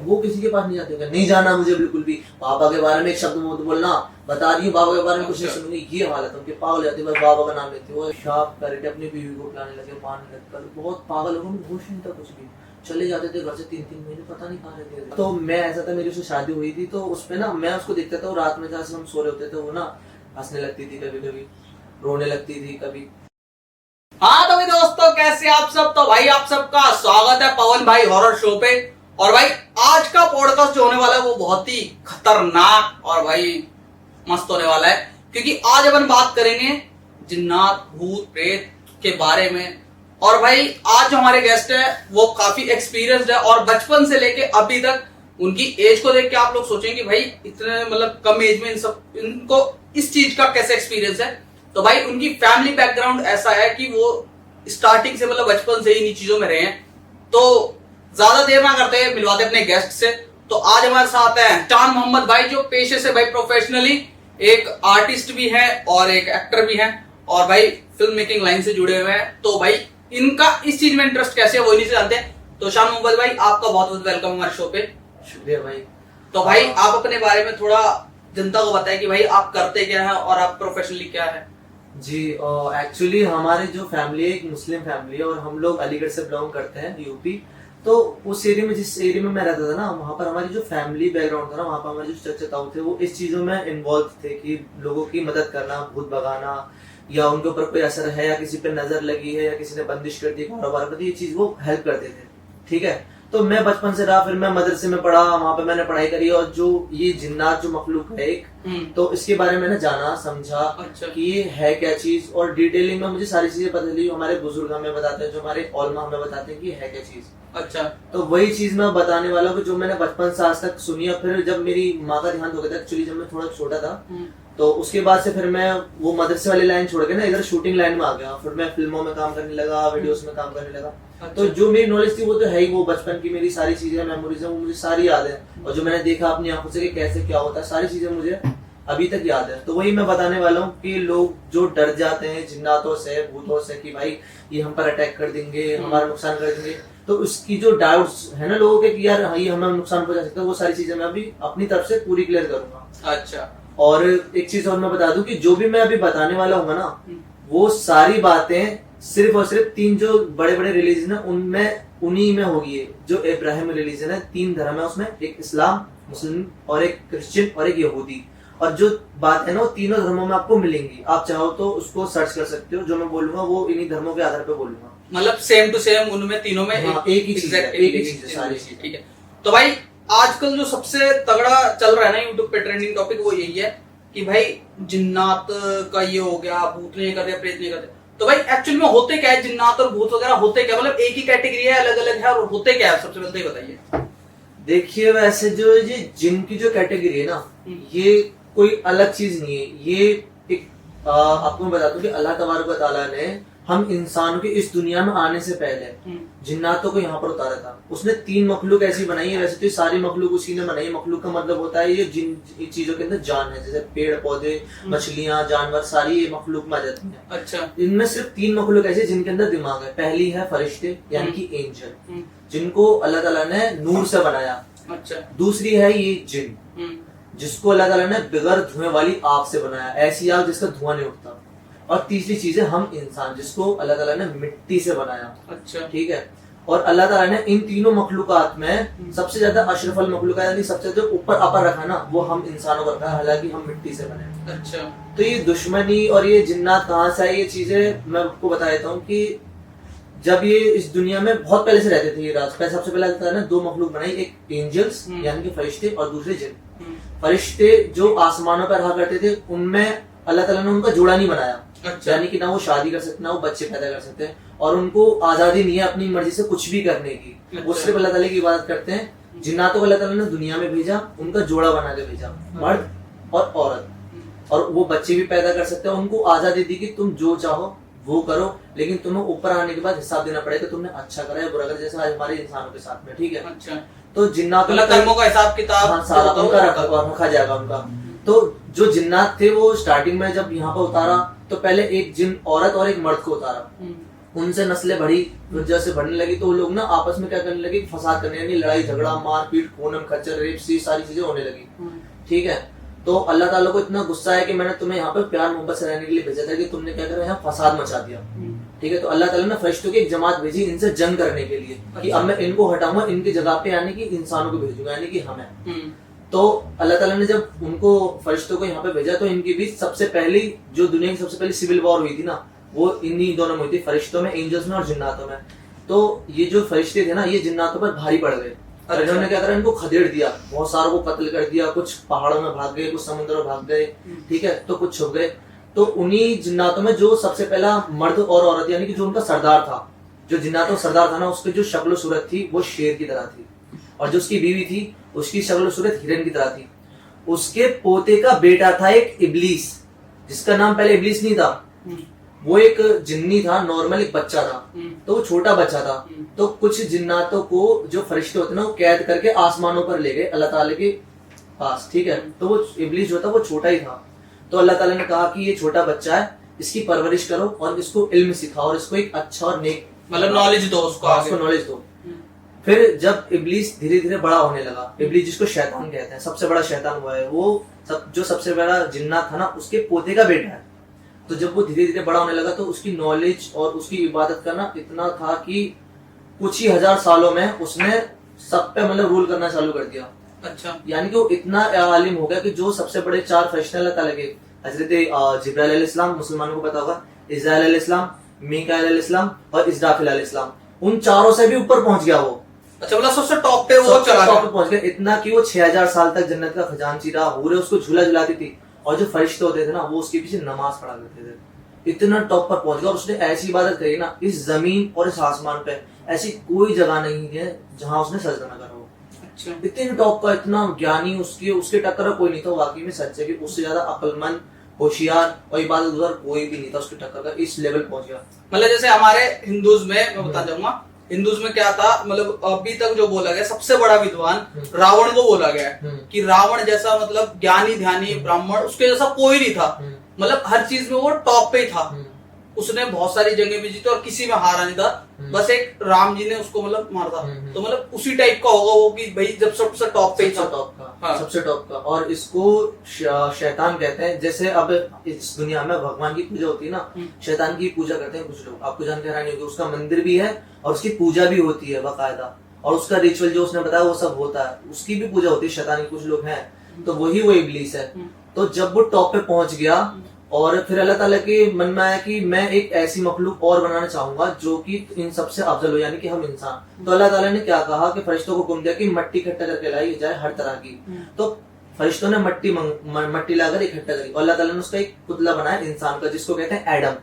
वो किसी के पास नहीं जाते, नहीं जाना मुझे बिल्कुल भी, पापा के बारे में एक शब्द मत बोलना, बता रही हूँ बाबा के बारे में कुछ नहीं सुनूंगी, ये हालत उनके। पागल जाते बस बाबा का नाम लेते, वो शाप करके अपनी बीवी को पिलाने लगे, मारने लगकर, बहुत पागल हो गए, होश नहीं था कुछ भी। चले जाते थे घर से 3-3 महीने, पता नहीं कहाँ रहते थे। तो मैं ऐसा था, मेरी उससे शादी हुई थी, तो उसपे ना मैं उसको देखता था, रात में जहाँ से हम सो रहे होते थे, वो ना हंसने लगती थी, कभी कभी रोने लगती थी कभी। हाँ तो भाई दोस्तों, कैसे आप सब। तो भाई आप सबका स्वागत है पवन भाई हॉरर शो पे। और भाई आज का पॉडकास्ट जो होने वाला है वो बहुत ही खतरनाक और भाई मस्त होने वाला है, क्योंकि आज अपन बात करेंगे जिन्नात, भूत, प्रेत के बारे में। और भाई आज जो हमारे गेस्ट है वो काफी एक्सपीरियंस्ड है, और बचपन से लेके अभी तक उनकी एज को देख के आप लोग सोचेंगे भाई इतने मतलब कम एज में इनको इस चीज का कैसे एक्सपीरियंस है। तो भाई उनकी फैमिली बैकग्राउंड ऐसा है कि वो स्टार्टिंग से मतलब बचपन से ही इन चीजों में रहे हैं। तो ज्यादा देर ना करते हैं, मिलवाते अपने गेस्ट से। तो आज हमारे साथ हैं चांद मोहम्मद भाई, जो पेशे से भाई प्रोफेशनली एक आर्टिस्ट भी हैं और एक एक्टर भी हैं, और भाई फिल्म मेकिंग लाइन से जुड़े हुए हैं। तो भाई इनका इस चीज में इंटरेस्ट कैसे है वो इन्हीं से जानते हैं। तो चांद मोहम्मद भाई, आपका बहुत बहुत वेलकम हमारे शो पे। शुक्रिया भाई। तो भाई आप अपने बारे में थोड़ा जनता को बताएं कि भाई आप करते क्या है और आप प्रोफेशनली क्या है। जी, एक्चुअली हमारी जो फैमिली है एक मुस्लिम फैमिली है, और हम लोग अलीगढ़ से बिलोंग करते हैं, यूपी। तो उस एरिया में, जिस एरिया में मैं रहता था ना, वहाँ पर हमारी जो फैमिली बैकग्राउंड था ना, वहाँ पर हमारे जो चचा ताऊ थे वो इस चीजों में इन्वॉल्व थे कि लोगों की मदद करना, भूत भगाना, या उनके ऊपर कोई असर है, या किसी पे नजर लगी है, या किसी ने बंदिश कर दी कारोबार पर, ये चीज वो हेल्प करते थे। ठीक है, तो मैं बचपन से रहा, फिर मैं मदरसे में पढ़ा, वहां पे मैंने पढ़ाई करी, और जो ये जिन्नात जो मखलूक है एक, तो इसके बारे में मैंने जाना समझा। अच्छा। कि ये है क्या चीज, और डिटेलिंग में मुझे सारी चीजें पता चली। हमारे बुजुर्ग हमें बताते हैं, जो हमारे औलमा हमें बताते हैं कि है क्या चीज। अच्छा। तो वही चीज मैं बताने वाला हूँ जो मैंने बचपन से आज तक सुनी है। फिर जब मेरी माँ का देहांत हो गया था, एक्चुअली जब मैं थोड़ा छोटा था, तो उसके बाद से फिर मैं वो मदरसे वाली लाइन छोड़ के ना इधर शूटिंग लाइन में आ गया। फिर मैं फिल्मों में काम करने लगा, वीडियोस में काम करने लगा। अच्छा। तो जो मेरी नॉलेज थी वो तो है ही, वो बचपन की मेरी सारी चीजें, मेमोरीज है, वो मुझे सारी याद है। और जो मैंने देखा अपनी आंखों से कि कैसे क्या होता है, सारी चीजें मुझे अभी तक याद है। तो वही मैं बताने वाला हूँ कि लोग जो डर जाते हैं जिन्नातों से, भूतों से, कि भाई ये हम पर अटैक कर देंगे, हमारा नुकसान कर देंगे, तो उसकी जो डाउट्स है ना लोगों के कि यार ये हमें नुकसान पहुंचा सकता है, वो सारी चीजें मैं अभी अपनी तरफ से पूरी क्लियर करूंगा। अच्छा। और एक चीज और मैं बता दूं कि जो भी मैं अभी बताने वाला हूँ ना, वो सारी बातें सिर्फ और सिर्फ 3 जो बड़े बड़े रिलीजन है उनमें, उन्हीं में होगी। जो इब्राहिम रिलीजन है, 3 धर्म है उसमें, एक इस्लाम, मुस्लिम, और एक क्रिश्चियन, और एक यहूदी। और जो बात है ना वो तीनों धर्मों में आपको मिलेंगी। आप चाहो तो उसको सर्च कर सकते हो, जो मैं बोलूंगा वो इन्हीं धर्मों के आधार पर बोलूंगा। मतलब सेम टू सेम उनमें तीनों में हाँ, एक ही चीज है, एक ही चीज है सारी। ठीक है। तो भाई आजकल जो सबसे तगड़ा चल रहा है ना यूट्यूब पे ट्रेंडिंग टॉपिक, वो यही है कि भाई जिन्नात का ये हो गया, भूत नहीं करते, प्रेत नहीं करते। तो भाई एक्चुअल में होते क्या है, जिन्नात और भूत वगैरह होते क्या, मतलब एक ही कैटेगरी है, अलग अलग है, और होते क्या है, सबसे पहले बताइए। देखिए, वैसे जो ये जिन की जो कैटेगरी है ना, ये कोई अलग चीज नहीं है। ये एक आपको मैं बता दूं कि अल्लाह तबारक व तआला ने हम इंसान के इस दुनिया में आने से पहले जिन्नातों को यहाँ पर उतारा था। उसने 3 मखलूक ऐसी बनाई है। वैसे तो ये सारी मखलूक उसी ने बनाई है। मखलूक का मतलब होता है ये जिन चीजों के अंदर जान है, जैसे पेड़ पौधे, मछलियां, जानवर, सारी ये मखलूक में आ जाती है। अच्छा। इनमें सिर्फ 3 मखलूक ऐसे जिनके अंदर दिमाग है। पहली है फरिश्ते, यानी कि एंजल, जिनको अल्लाह ताला ने नूर से बनाया। अच्छा। दूसरी है ये जिन, जिसको अल्लाह ताला ने बगैर धुएं वाली आग से बनाया, ऐसी आग जिसका धुआं नहीं उठता। और तीसरी चीज है हम इंसान, जिसको अल्लाह ताला ने मिट्टी से बनाया। अच्छा। ठीक है। और अल्लाह ताला ने इन तीनों मखलूकात में सबसे ज्यादा अशरफल मखलूकात, यानी सबसे ज्यादा ऊपर अपर रखा ना, वो हम इंसानों को रखा है, हालांकि हम मिट्टी से बने। अच्छा। तो ये दुश्मनी और ये जिन्नात कहाँ से आई, ये चीजें मैं आपको बता देता हूँ कि जब ये इस दुनिया में बहुत पहले से रहते थे ये राज, सबसे पहले अल्लाह ने 2 मखलूक बनाई, एक एंजल्स यानी कि फरिश्ते, और दूसरे जिन। फरिश्ते जो आसमानों पर रहा करते थे, उनमें अल्लाह ताला ने उनका जोड़ा नहीं बनाया। अच्छा। यानी कि ना वो शादी कर सकते, ना वो बच्चे पैदा कर सकते, और उनको आजादी नहीं है अपनी मर्जी से कुछ भी करने की। अच्छा। वो सिर्फ अल्लाह ताला की इबादत करते हैं। जिन्नातों को अल्लाह ताला ने दुनिया में भेजा, उनका जोड़ा बना के भेजा, मर्द और औरत, और वो बच्चे भी पैदा कर सकते हैं। उनको आजादी दी कि तुम जो चाहो वो करो, लेकिन तुम्हें ऊपर आने के बाद हिसाब देना पड़ेगा, तुमने अच्छा करा या बुरा करा, जैसे आज हमारे इंसानों के साथ में। ठीक है। अच्छा। तो जिन्नातों का हिसाब किताब उनका रखा जाएगा उनका। तो जो जिन्नात थे वो स्टार्टिंग में जब यहाँ पर उतारा, तो पहले एक जिन औरत और एक मर्द को उतारा। उनसे नस्लें बढ़ी, फिर जैसे बढ़ने लगी तो वो लोग ना आपस में क्या करने लगे, फसाद करने, यानी लड़ाई झगड़ा मारपीट खून खच्चर रेप सी सारी चीजें होने लगी। ठीक है, तो अल्लाह ताला को इतना गुस्सा है कि मैंने तुम्हें यहाँ पे प्यार मोहब्बत से रहने के लिए भेजा था कि तुमने क्या करा, यहाँ फसाद मचा दिया। ठीक है, तो अल्लाह ताला ने फरिश्तों की एक जमात भेजी इनसे जंग करने के लिए कि अब मैं इनको हटाऊंगा, इनकी जगह पे यानी कि इंसानों को भेजूंगा, यानी कि हमें। तो अल्लाह ताला ने जब उनको फरिश्तों को यहाँ पे भेजा तो इनके बीच सबसे पहली जो दुनिया की सबसे पहली सिविल वॉर हुई थी ना, वो इन्हीं दोनों में हुई थी, फरिश्तों में, एंजल्स में और जिन्नातों में। तो ये जो फरिश्ते थे ना, ये जिन्नातों पर भारी पड़ गए और इन्होंने क्या करा, इनको खदेड़ दिया, बहुत सारों को कत्ल कर दिया, कुछ पहाड़ों में भाग गए, कुछ समुद्र में भाग गए। ठीक है, तो कुछ छुप गए। तो उन्हीं जिन्नातों में जो सबसे पहला मर्द और औरत यानी कि जो उनका सरदार था, जो जिन्नातों सरदार था ना, उसकी जो शक्ल सूरत थी वो शेर की तरह थी, और जो उसकी बीवी थी उसकी शक्ल सूरत हिरन की तरह थी। उसके पोते का बेटा था एक इब्लीस, जिसका नाम पहले इब्लीस नहीं था, वो एक जिन्नी था, नॉर्मल एक बच्चा था, तो वो छोटा बच्चा था। तो कुछ जिन्नातों को जो फरिश्ते होते ना, वो कैद करके आसमानों पर ले गए अल्लाह ताला के पास। ठीक है, तो वो इब्लीस जो था वो छोटा ही था। तो अल्लाह ताला ने कहा कि ये छोटा बच्चा है, इसकी परवरिश करो और इसको इल्म सिखाओ और इसको एक अच्छा और नेक मतलब नॉलेज दो उसको नॉलेज दो। फिर जब इब्लीस धीरे धीरे बड़ा होने लगा, इब्लीस जिसको शैतान कहते हैं, सबसे बड़ा शैतान हुआ है, वो जो सबसे बड़ा जिन्नात था ना, उसके पोते का बेटा है। तो जब वो धीरे धीरे बड़ा होने लगा तो उसकी नॉलेज और उसकी इबादत करना इतना था कि कुछ ही हजार सालों में उसने सब पे मतलब रूल करना चालू कर दिया। अच्छा, यानी कि वो इतना आलिम हो गया कि जो सबसे बड़े 4 फरिश्ते अल्लाह ताला के, हजरत जिब्राइल अलैहिस्सलाम, मुसलमानों को पता होगा, इज़राइल अलैहिस्सलाम, मीकाईल अलैहिस्सलाम और इस्राफिल अलैहिस्सलाम, उन चारों से भी ऊपर पहुंच गया वो। अच्छा, मतलब सबसे टॉप पे वो चला गया, पहुंच गया, इतना कि वो 6000 साल तक जन्नत का खजांची रहा, हूरें उसको झूला झुलाती थी, और जो फरिश्ते होते थे ना, वो उसके पीछे नमाज पढ़ा करते थे। इतना टॉप पर पहुंच गया और उसने ऐसी इबादत करी ना, इस जमीन और इस आसमान पे ऐसी कोई जगह नहीं है जहां उसने सजदा न करा हो। अच्छा, इतने टॉप का, इतना ज्ञानी, उसके टक्कर कोई नहीं था। वाकई में सच है कि उससे ज्यादा अक्लमंद, होशियार और इबादत गुज़ार कोई भी नहीं था उसके टक्कर का, इस लेवल पहुंच गया। मतलब जैसे हमारे हिंदूज में मैं बता जाऊंगा, हिंदूज में क्या था, मतलब अभी तक जो बोला गया सबसे बड़ा विद्वान रावण को बोला गया कि रावण जैसा मतलब ज्ञानी ध्यानी ब्राह्मण उसके जैसा कोई नहीं था। मतलब हर चीज में वो टॉप पे ही था। उसने बहुत सारी जंगें भी जीती और किसी में हारा नहीं था, बस एक राम जी ने उसको मतलब मारा था। तो मतलब उसी टाइप का होगा वो कि भाई जब सबसे टॉप पे ही था, टॉप का। हाँ। सबसे टॉप का। और इसको शैतान कहते हैं। जैसे अब इस दुनिया में भगवान की पूजा होती है ना, शैतान की पूजा करते हैं कुछ लोग, आपको जानकर हैरानी होगी, उसका मंदिर भी है और उसकी पूजा भी होती है बाकायदा, और उसका रिचुअल जो उसने बताया वो सब होता है, उसकी भी पूजा होती है। शैतान के कुछ लोग हैं, तो वही वो इब्लीस है। तो जब वो टॉप पे पहुंच गया और फिर अल्लाह ताला के मन में आया कि मैं एक ऐसी मखलूक और बनाना चाहूंगा जो कि इन सबसे अफजल हो, यानी कि हम इंसान। तो अल्लाह ताला ने क्या कहा कि फरिश्तों को हुक्म दिया कि मट्टी इकट्ठा करके लाई जाए हर तरह की। तो फरिश्तों ने मट्टी लाकर इकट्ठा करी और अल्लाह ताला ने उसका एक पुतला बनाया इंसान का, जिसको कहते हैं एडम।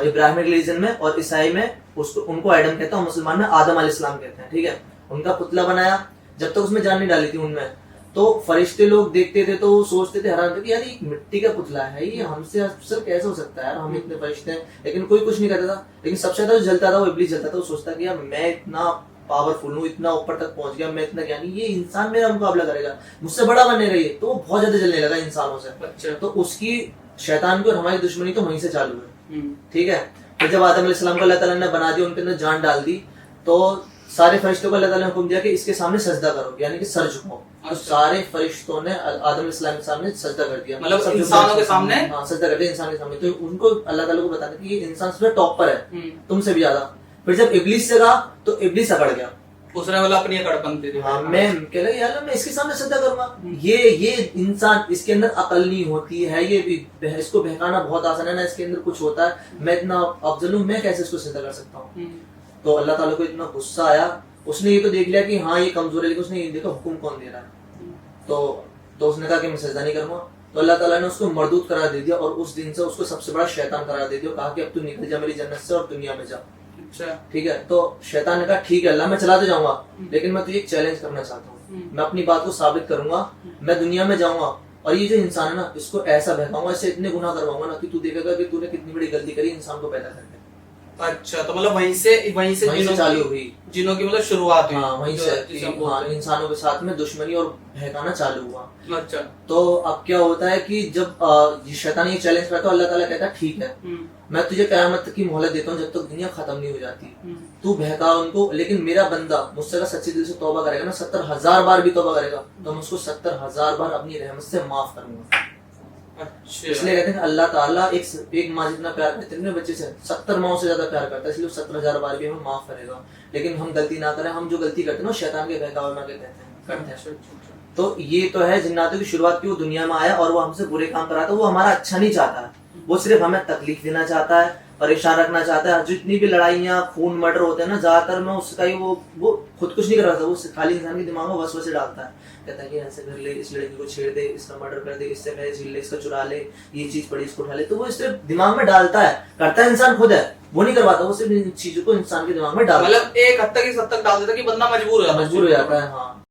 इब्राहिमिक रिलीजन में और ईसाई में उसको उनको एडम कहते हैं और मुसलमान में आदम अलैहिस्सलाम कहते हैं। ठीक है, उनका पुतला बनाया। जब तक उसमें जान नहीं डाली थी उनमें, तो फरिश्ते लोग देखते थे तो सोचते थे, हैरान थे कि यार ये मिट्टी का पुतला है, ये हमसे अफसर कैसे हो सकता है यार, हम इतने फरिश्ते हैं। लेकिन कोई कुछ नहीं करता था। लेकिन सबसे ज्यादा जो जलता था वो इब्लीस जलता था। वो सोचता कि यार मैं इतना पावरफुल हूँ, इतना ऊपर तक पहुंच गया, मैं इतना ज्ञानी, ये इंसान मेरा मुकाबला करेगा, मुझसे बड़ा बनेगा ये। तो वो बहुत ज्यादा जलने लगा इंसानों से। अच्छा। तो उसकी शैतान की और हमारी दुश्मनी तो वहीं से चालू है। ठीक है, फिर जब आदम अलैहिस्सलाम को अल्लाह ताला ने बना दिया, उनके अंदर जान डाल दी, तो सारे फरिश्तों को अल्लाह ताला ने हुक्म दिया कि इसके सामने सजदा करो, यानी कि सर झुकाओ। तो सारे फरिश्तों ने आदम अलैहिस्सलाम के सामने सजदा कर दिया, मतलब इंसानों के सामने। हाँ, सजदा कर दिया इंसान के सामने। तो उनको अल्लाह ताला को बताना कि ये इंसान सबसे टॉप पर है, तुमसे भी ज्यादा। फिर जब इब्लीस से कहा तो इब्लीस अकड़ गया, उसने बोला अपनी अकड़पंती थी। हाँ, मैं कह रहा यार मैं इसके सामने सजदा करूंगा, ये इंसान, इसके अंदर अकल नहीं होती है, ये इसको बहकाना बहुत आसान है ना, इसके अंदर कुछ होता है, मैं इतना अफजल हूं, मैं कैसे इसको सजदा कर सकता हूँ। तो अल्लाह ताला को इतना गुस्सा आया, उसने ये तो देख लिया कि हाँ ये कमजोर है, लेकिन उसने ये देखा हुक्म कौन दे रहा है। तो उसने कहा कि मैं सजदा नहीं करूंगा। तो अल्लाह ताला ने उसको मरदूद करार दे दिया और उस दिन से उसको सबसे बड़ा शैतान करार दे दिया। कहा कि अब तू निकल जा मेरी जन्नत से और दुनिया में जा। अच्छा। ठीक है, तो शैतान ने कहा ठीक है अल्लाह, मैं चला तो जाऊंगा, लेकिन मैं तुझे एक चैलेंज करना चाहता हूँ, मैं अपनी बात को साबित करूंगा, मैं दुनिया में जाऊंगा और ये जो इंसान है ना, इसको ऐसा बहकाऊंगा, इससे इतने गुनाह करवाऊंगा ना कि तू देखेगा कि तूने कितनी बड़ी गलती करी इंसान को पैदा करके। अच्छा, तो मतलब वहीं से जिनों चालू की हुई। जिनों की मतलब शुरुआत हुई। हाँ वहीं जो- से जिसे हम हाँ, बोलते हैं। इंसानों के साथ में दुश्मनी और बहकाना चालू हुआ। अच्छा। तो अब क्या होता है कि जब ये शैतान ये चैलेंज करता है तो अल्लाह ताला कहता है ठीक है, मैं तुझे क़यामत तक की मोहलत देता हूँ जब तक दुनिया खत्म नहीं हो जाती, तू बहका उनको, लेकिन मेरा बंदा मुझसे अगर सच्चे दिल से तौबा करेगा ना, 70,000 बार भी तौबा करेगा तो मैं उसको 70,000 बार अपनी रहमत से माफ करूंगा। अच्छा। इसलिए कहते हैं कि अल्लाह ताला एक माँ जितना प्यार करते हैं अपने बच्चे से 70 माओं से ज्यादा प्यार करता है, इसलिए 70,000 बार भी हमें माफ करेगा। लेकिन हम गलती ना करें, हम जो गलती करते हैं ना शैतान के बहकावे में कहते हैं करते हैं। तो ये तो है जिन्नातों की शुरुआत की, वो दुनिया में आया और वो हमसे बुरे काम कराता है, वो हमारा अच्छा नहीं चाहता है, वो सिर्फ हमें तकलीफ देना चाहता है, परेशान रखना चाहता है। जितनी भी लड़ाइयाँ खून मर्डर होते हैं ना, ज्यादातर में उसका ही वो खुद कुछ नहीं कर रहा था, वो खाली इंसान के दिमाग में वसवसे डालता है, कहता है कि ऐसे कर ले, इस लड़की को छेड़ दे, इसका मर्डर कर दे, इससे पहले छीन ले, इसका चुरा ले, ये चीज पड़ी इसको उठा ले। तो वो सिर्फ दिमाग में डालता है, करता है इंसान खुद है, वो नहीं करवाता, वो सिर्फ इन चीजों को इंसान के दिमाग में डालता है, मतलब एक हद तक इस हद तक डाल देता कि बंदा मजबूर हो जाता है। मजबूर हो जाता है। हाँ